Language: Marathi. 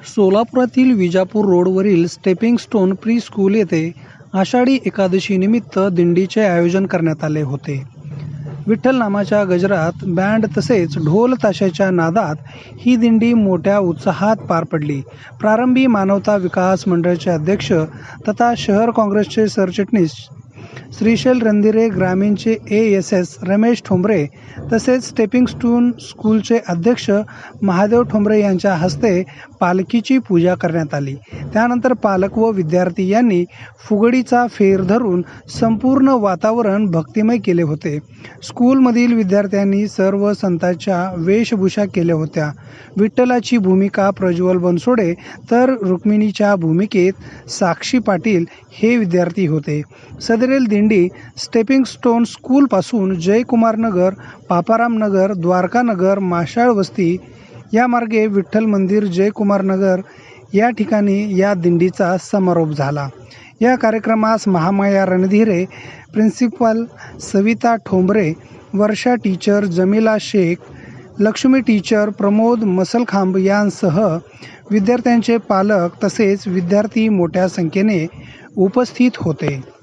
सोलापुरातील विजापूर रोडवरील स्टेपिंग स्टोन प्री स्कूल येथे आषाढी एकादशी निमित्त दिंडीचे आयोजन करण्यात आले होते. विठ्ठल नामाच्या गजरात, बँड तसेच ढोल ताशाच्या नादात ही दिंडी मोठ्या उत्साहात पार पडली. प्रारंभी मानवता विकास मंडळाचे अध्यक्ष तथा शहर काँग्रेसचे सरचिटणीस श्रीशैल रणदिवे, ग्रामीणचे ASS रमेश ठोंबरे तसेच स्टेपिंग स्टोन स्कूलचे अध्यक्ष महादेव ठोंबरे यांच्या हस्ते पालखीची पूजा करण्यात आली. त्यानंतर पालक व विद्यार्थी यांनी फुगडीचा फेर धरून संपूर्ण वातावरण भक्तिमय केले होते. स्कूलमधील विद्यार्थ्यांनी सर्व संतांच्या वेशभूषा केल्या होत्या. विठ्ठलाची भूमिका प्रज्वल बनसोडे तर रुक्मिणीच्या भूमिकेत साक्षी पाटील हे विद्यार्थी होते. सदरील दिंडी स्टेपिंग स्टोन स्कूलपासून जयकुमार नगर, पापाराम नगर, द्वारका नगर, माशाळ वस्ती या मार्गे विठ्ठल मंदिर, जयकुमार नगर या ठिकाणी या दिंडीचा समारोप झाला. या कार्यक्रमास महामाया रणधीरे, प्रिन्सिपल सविता ठोंबरे, वर्षा टीचर, जमीला शेख, लक्ष्मी टीचर, प्रमोद मसलखांब यांसह विद्यार्थ्यांचे पालक तसेच विद्यार्थी मोठ्या संख्येने उपस्थित होते.